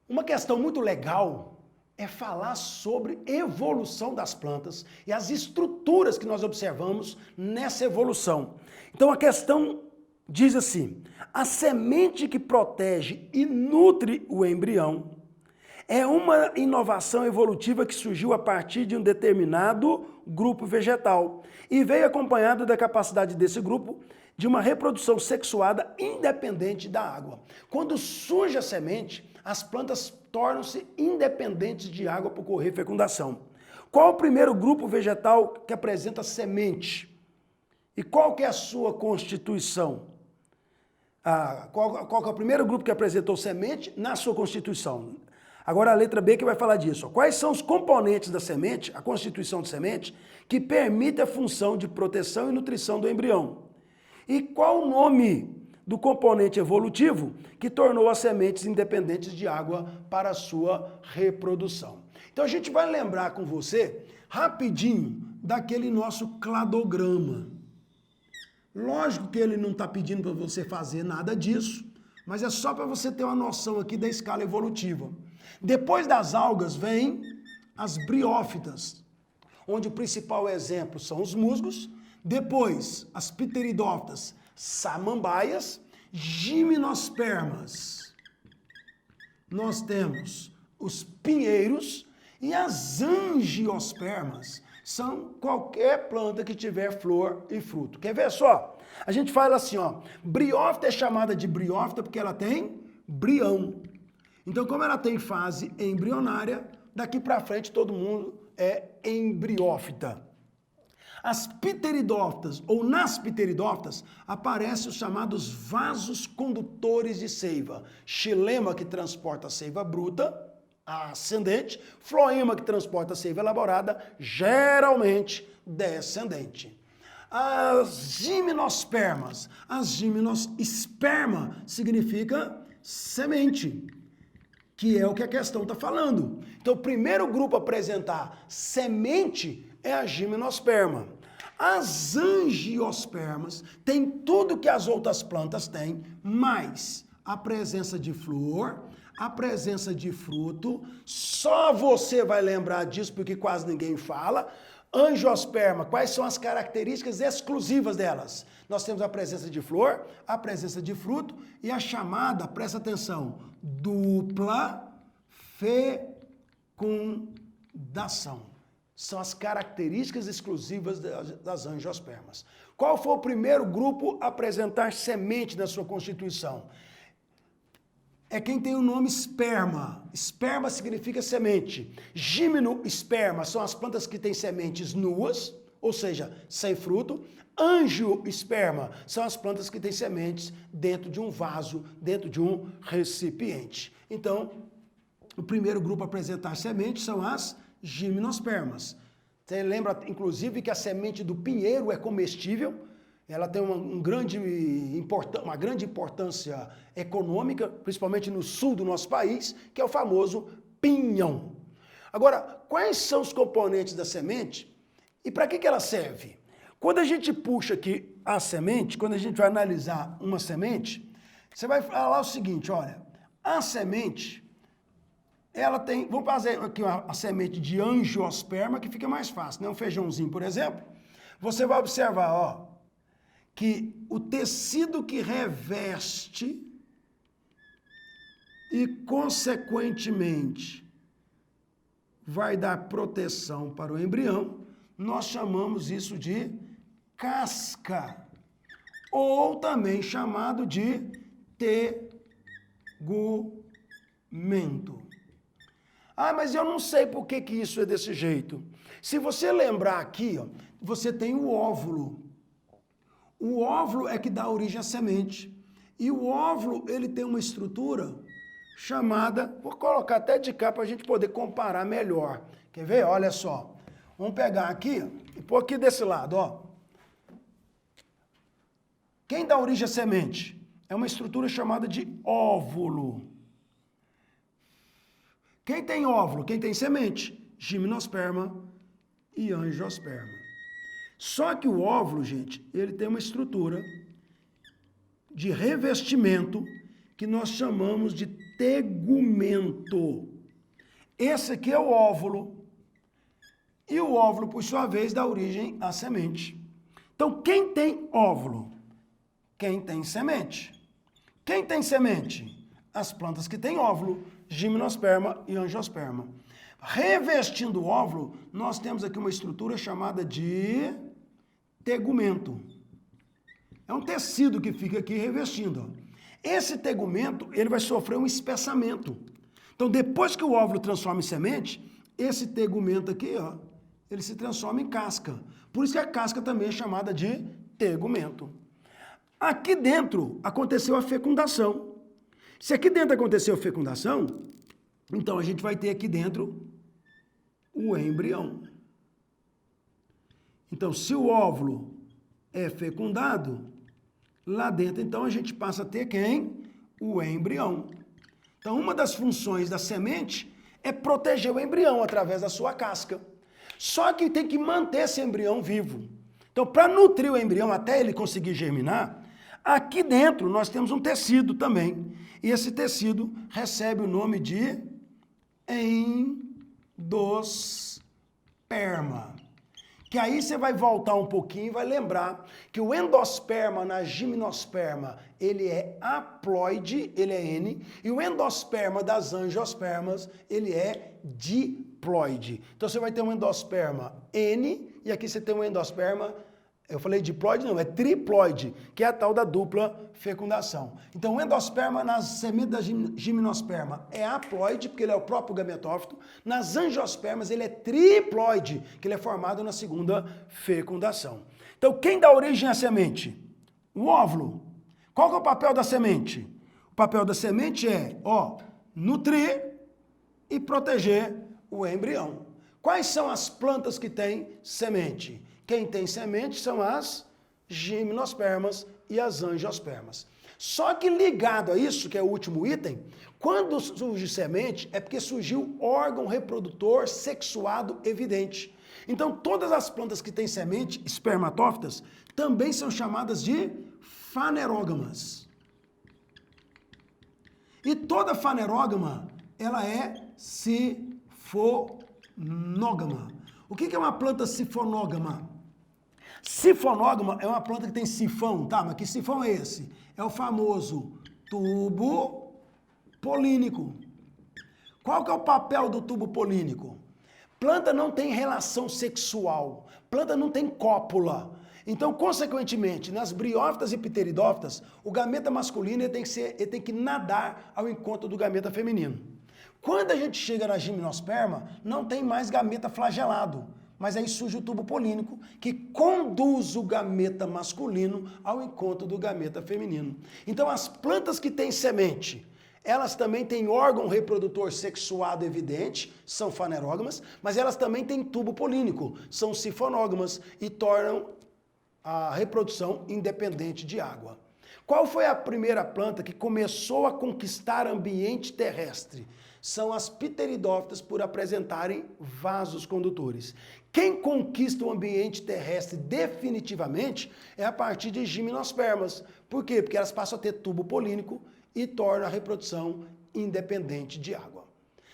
Uma questão muito legal é falar sobre evolução das plantas e as estruturas que nós observamos nessa evolução. Então a questão diz assim: a semente que protege e nutre o embrião é uma inovação evolutiva que surgiu a partir de um determinado grupo vegetal e veio acompanhada da capacidade desse grupo de uma reprodução sexuada independente da água. Quando surge a semente, as plantas tornam-se independentes de água para ocorrer fecundação. Qual o primeiro grupo vegetal que apresenta semente? E qual que é a sua constituição? Qual que é o primeiro grupo que apresentou semente na sua constituição? Agora a letra B que vai falar disso. Quais são os componentes da semente, a constituição de semente, que permite a função de proteção e nutrição do embrião? E qual o nome do componente evolutivo que tornou as sementes independentes de água para a sua reprodução? Então a gente vai lembrar com você, rapidinho, daquele nosso cladograma. Lógico que ele não está pedindo para você fazer nada disso, mas é só para você ter uma noção aqui da escala evolutiva. Depois das algas vem as briófitas, onde o principal exemplo são os musgos, depois as pteridófitas, samambaias, gimnospermas. Nós temos os pinheiros e as angiospermas. São qualquer planta que tiver flor e fruto. Quer ver só? A gente fala assim, ó, briófita é chamada de briófita porque ela tem brião. Então, como ela tem fase embrionária, daqui para frente todo mundo é embriófita. As pteridófitas, ou nas pteridófitas, aparecem os chamados vasos condutores de seiva. Xilema, que transporta a seiva bruta, a ascendente, floema, que transporta a seiva elaborada, geralmente descendente. As gimnospermas, esperma significa semente, que é o que a questão está falando. Então, o primeiro grupo a apresentar semente é a gimnosperma. As angiospermas têm tudo que as outras plantas têm, mas a presença de flor, a presença de fruto, só você vai lembrar disso porque quase ninguém fala. Angiosperma, quais são as características exclusivas delas? Nós temos a presença de flor, a presença de fruto e a chamada, presta atenção, dupla fecundação. São as características exclusivas das angiospermas. Qual foi o primeiro grupo a apresentar semente na sua constituição? É quem tem o nome esperma. Esperma significa semente. Gimnosperma são as plantas que têm sementes nuas, ou seja, sem fruto. Angiosperma são as plantas que têm sementes dentro de um vaso, dentro de um recipiente. Então, o primeiro grupo a apresentar sementes são as gimnospermas. Você lembra, inclusive, que a semente do pinheiro é comestível, ela tem uma grande importância econômica, principalmente no sul do nosso país, que é o famoso pinhão. Agora, quais são os componentes da semente e para que ela serve? Quando a gente puxa aqui a semente, quando a gente vai analisar uma semente, você vai falar o seguinte, olha, a semente, ela tem, vamos fazer aqui a semente de angiosperma, que fica mais fácil, né? Um feijãozinho, por exemplo. Você vai observar, ó, que o tecido que reveste e, consequentemente, vai dar proteção para o embrião, nós chamamos isso de casca, ou também chamado de tegumento. Ah, mas eu não sei por que isso é desse jeito. Se você lembrar aqui, ó, você tem o óvulo. O óvulo é que dá origem à semente. E o óvulo, ele tem uma estrutura chamada, vou colocar até de cá para a gente poder comparar melhor. Quer ver? Olha só. Vamos pegar aqui e pôr aqui desse lado, ó. Quem dá origem à semente? É uma estrutura chamada de óvulo. Quem tem óvulo? Quem tem semente? Gimnosperma e angiosperma. Só que o óvulo, gente, ele tem uma estrutura de revestimento que nós chamamos de tegumento. Esse aqui é o óvulo. E o óvulo, por sua vez, dá origem à semente. Então, quem tem óvulo? Quem tem semente. Quem tem semente? As plantas que têm óvulo, gimnosperma e angiosperma. Revestindo o óvulo, nós temos aqui uma estrutura chamada de tegumento. É um tecido que fica aqui revestindo. Ó. Esse tegumento, ele vai sofrer um espessamento. Então, depois que o óvulo transforma em semente, esse tegumento aqui, ó, ele se transforma em casca. Por isso que a casca também é chamada de tegumento. Aqui dentro aconteceu a fecundação. Se aqui dentro aconteceu a fecundação, então a gente vai ter aqui dentro o embrião. Então, se o óvulo é fecundado, lá dentro, então, a gente passa a ter quem? O embrião. Então, uma das funções da semente é proteger o embrião através da sua casca. Só que tem que manter esse embrião vivo. Então, para nutrir o embrião até ele conseguir germinar, aqui dentro nós temos um tecido também. E esse tecido recebe o nome de endosperma. Que aí você vai voltar um pouquinho e vai lembrar que o endosperma na gimnosperma, ele é haploide, ele é N, e o endosperma das angiospermas, ele é diploide. Então você vai ter um endosperma N, e aqui você tem um endosperma, eu falei diploide, não, é triploide, que é a tal da dupla fecundação. Então o endosperma nas sementes da gimnosperma é haploide, porque ele é o próprio gametófito. Nas angiospermas ele é triploide, que ele é formado na segunda fecundação. Então quem dá origem à semente? O óvulo. Qual que é o papel da semente? O papel da semente é, ó, nutrir e proteger o embrião. Quais são as plantas que têm semente? Quem tem semente são as gimnospermas e as angiospermas. Só que ligado a isso, que é o último item, quando surge semente, é porque surgiu órgão reprodutor sexuado evidente. Então, todas as plantas que têm semente, espermatófitas, também são chamadas de fanerógamas. E toda fanerógama, ela é sifonógama. O que é uma planta sifonógama? Sifonógama é uma planta que tem sifão, tá? Mas que sifão é esse? É o famoso tubo polínico. Qual que é o papel do tubo polínico? Planta não tem relação sexual, planta não tem cópula. Então, consequentemente, nas briófitas e pteridófitas, o gameta masculino ele tem que nadar ao encontro do gameta feminino. Quando a gente chega na gimnosperma, não tem mais gameta flagelado. Mas aí surge o tubo polínico, que conduz o gameta masculino ao encontro do gameta feminino. Então, as plantas que têm semente, elas também têm órgão reprodutor sexuado evidente, são fanerógamas, mas elas também têm tubo polínico, são sifonógamas, e tornam a reprodução independente de água. Qual foi a primeira planta que começou a conquistar ambiente terrestre? São as pteridófitas por apresentarem vasos condutores. Quem conquista o ambiente terrestre definitivamente é a partir de gimnospermas. Por quê? Porque elas passam a ter tubo polínico e tornam a reprodução independente de água.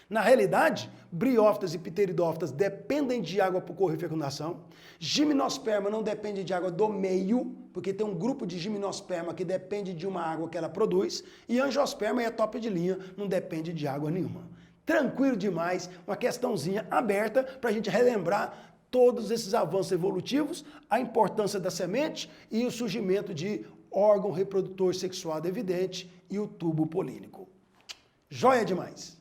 Na realidade, briófitas e pteridófitas dependem de água para ocorrer fecundação. Gimnosperma não depende de água do meio, porque tem um grupo de gimnosperma que depende de uma água que ela produz, e angiosperma é top de linha, não depende de água nenhuma. Tranquilo demais, uma questãozinha aberta para a gente relembrar todos esses avanços evolutivos, a importância da semente e o surgimento de órgão reprodutor sexuado evidente e o tubo polínico. Joia demais!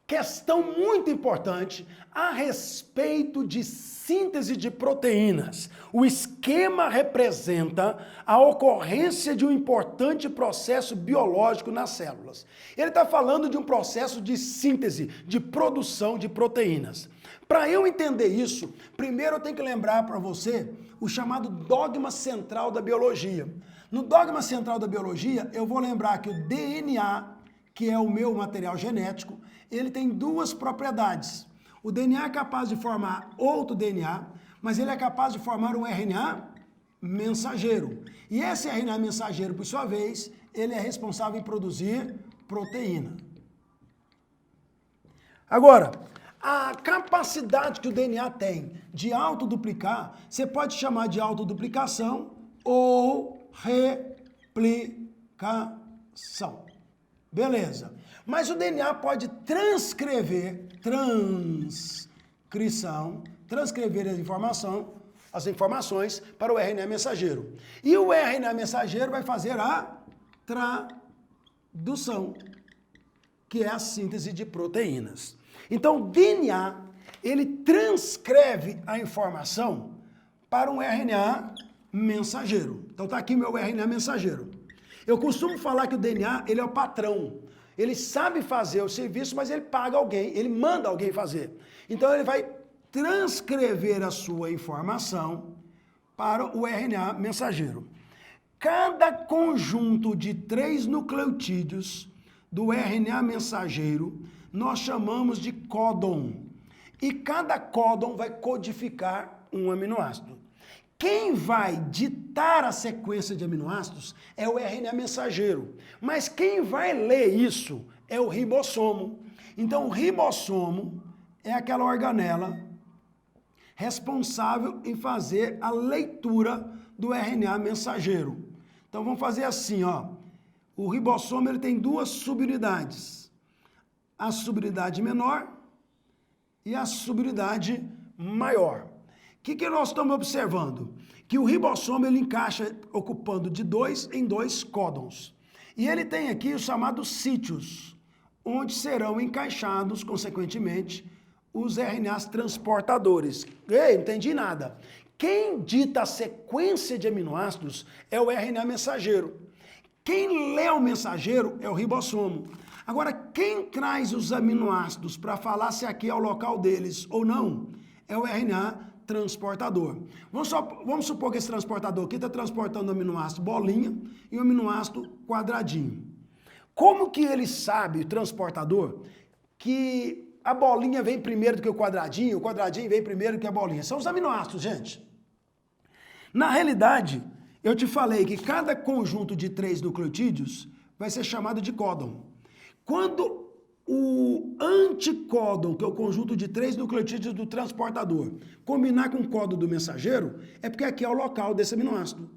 Questão muito importante a respeito de síntese de proteínas. O esquema representa a ocorrência de um importante processo biológico nas células. Ele está falando de um processo de síntese, de produção de proteínas. Para eu entender isso, primeiro eu tenho que lembrar para você o chamado dogma central da biologia. No dogma central da biologia, eu vou lembrar que o DNA, que é o meu material genético, ele tem duas propriedades. O DNA é capaz de formar outro DNA, mas ele é capaz de formar um RNA mensageiro. E esse RNA mensageiro, por sua vez, ele é responsável em produzir proteína. Agora, a capacidade que o DNA tem de autoduplicar, você pode chamar de autoduplicação ou replicação. Beleza. Mas o DNA pode transcrever as informações para o RNA mensageiro. E o RNA mensageiro vai fazer a tradução, que é a síntese de proteínas. Então, o DNA, ele transcreve a informação para um RNA mensageiro. Então, está aqui meu RNA mensageiro. Eu costumo falar que o DNA, ele é o patrão. Ele sabe fazer o serviço, mas ele paga alguém, ele manda alguém fazer. Então, ele vai transcrever a sua informação para o RNA mensageiro. Cada conjunto de 3 nucleotídeos do RNA mensageiro nós chamamos de códon. E cada códon vai codificar um aminoácido. Quem vai ditar a sequência de aminoácidos é o RNA mensageiro. Mas quem vai ler isso é o ribossomo. Então, o ribossomo é aquela organela responsável em fazer a leitura do RNA mensageiro. Então, vamos fazer assim, ó. O ribossomo ele tem 2 subunidades. A subunidade menor e a subunidade maior. O que nós estamos observando? Que o ribossomo ele encaixa ocupando de 2 em 2 códons. E ele tem aqui os chamados sítios, onde serão encaixados, consequentemente, os RNAs transportadores. Ei, não entendi nada. Quem dita a sequência de aminoácidos é o RNA mensageiro. Quem lê o mensageiro é o ribossomo. Agora, quem traz os aminoácidos para falar se aqui é o local deles ou não, é o RNA transportador. Vamos supor que esse transportador aqui está transportando o aminoácido bolinha e o aminoácido quadradinho. Como que ele sabe, o transportador, que a bolinha vem primeiro do que o quadradinho vem primeiro do que a bolinha? São os aminoácidos, gente. Na realidade, eu te falei que cada conjunto de 3 nucleotídeos vai ser chamado de códon. Quando o anticódon, que é o conjunto de 3 nucleotídeos do transportador, combinar com o códon do mensageiro, é porque aqui é o local desse aminoácido.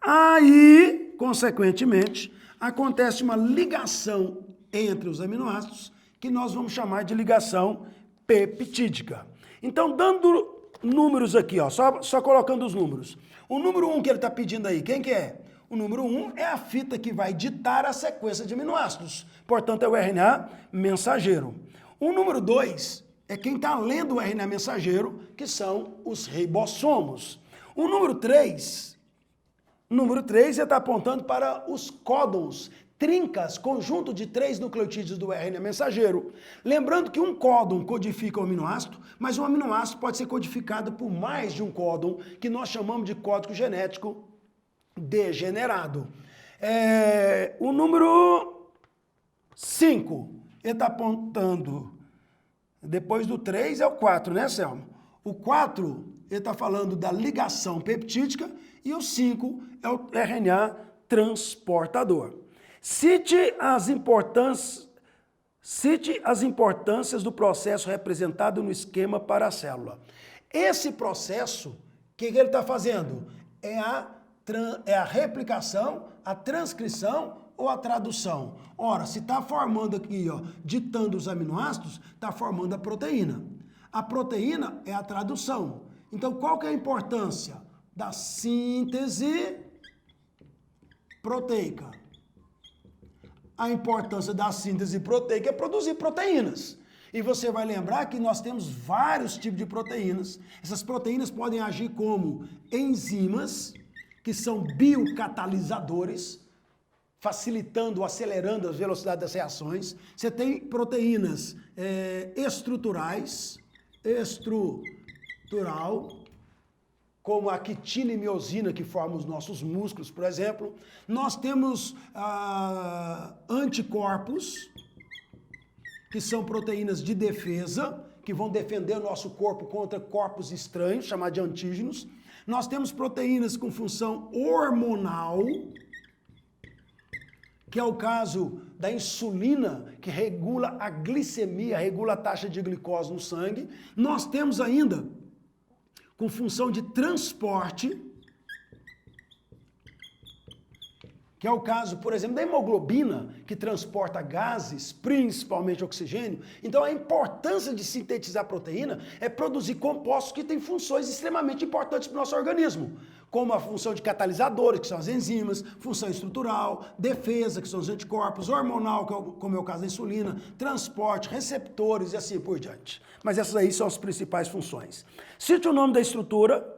Aí, consequentemente, acontece uma ligação entre os aminoácidos, que nós vamos chamar de ligação peptídica. Então, dando números aqui, ó, só colocando os números. O número 1 que ele está pedindo aí, quem que é? O número 1 é a fita que vai ditar a sequência de aminoácidos. Portanto, é o RNA mensageiro. O número 2 é quem está lendo o RNA mensageiro, que são os ribossomos. O número 3 ele está apontando para os códons, trincas, conjunto de 3 nucleotídeos do RNA mensageiro. Lembrando que um códon codifica o aminoácido, mas um aminoácido pode ser codificado por mais de um códon, que nós chamamos de código genético degenerado. O número 5, ele está apontando, depois do 3 é o 4, né, Selma? O 4, ele está falando da ligação peptídica e o 5 é o RNA transportador. Cite as importâncias do processo representado no esquema para a célula. Esse processo, o que ele está fazendo? É a replicação, a transcrição ou a tradução. Ora, se está formando aqui, ó, ditando os aminoácidos, está formando a proteína. A proteína é a tradução. Então, qual que é a importância da síntese proteica? A importância da síntese proteica é produzir proteínas. E você vai lembrar que nós temos vários tipos de proteínas. Essas proteínas podem agir como enzimas, que são biocatalisadores, facilitando, acelerando a velocidade das reações. Você tem proteínas estrutural, como a quitina e miosina, que formam os nossos músculos, por exemplo. Nós temos anticorpos, que são proteínas de defesa, que vão defender o nosso corpo contra corpos estranhos, chamados de antígenos. Nós temos proteínas com função hormonal, que é o caso da insulina, que regula a glicemia, regula a taxa de glicose no sangue. Nós temos ainda, com função de transporte, que é o caso, por exemplo, da hemoglobina, que transporta gases, principalmente oxigênio. Então, a importância de sintetizar proteína é produzir compostos que têm funções extremamente importantes para o nosso organismo, como a função de catalisadores, que são as enzimas, função estrutural, defesa, que são os anticorpos, hormonal, como é o caso da insulina, transporte, receptores e assim por diante. Mas essas aí são as principais funções. Cite o nome da estrutura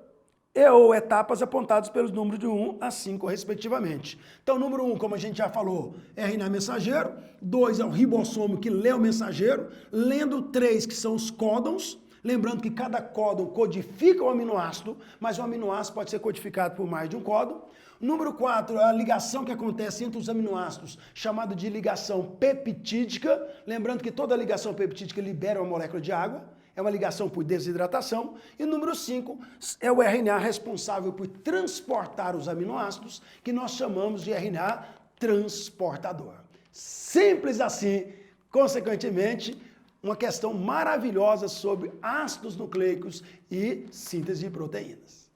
ou etapas apontadas pelos números de 1 a 5, respectivamente. Então, número 1, como a gente já falou, é RNA mensageiro. 2 é o ribossomo que lê o mensageiro. Lendo 3, que são os códons. Lembrando que cada códon codifica o aminoácido, mas o aminoácido pode ser codificado por mais de um códon. Número 4 é a ligação que acontece entre os aminoácidos, chamada de ligação peptídica. Lembrando que toda ligação peptídica libera uma molécula de água. É uma ligação por desidratação. E número 5 é o RNA responsável por transportar os aminoácidos, que nós chamamos de RNA transportador. Simples assim, consequentemente, uma questão maravilhosa sobre ácidos nucleicos e síntese de proteínas.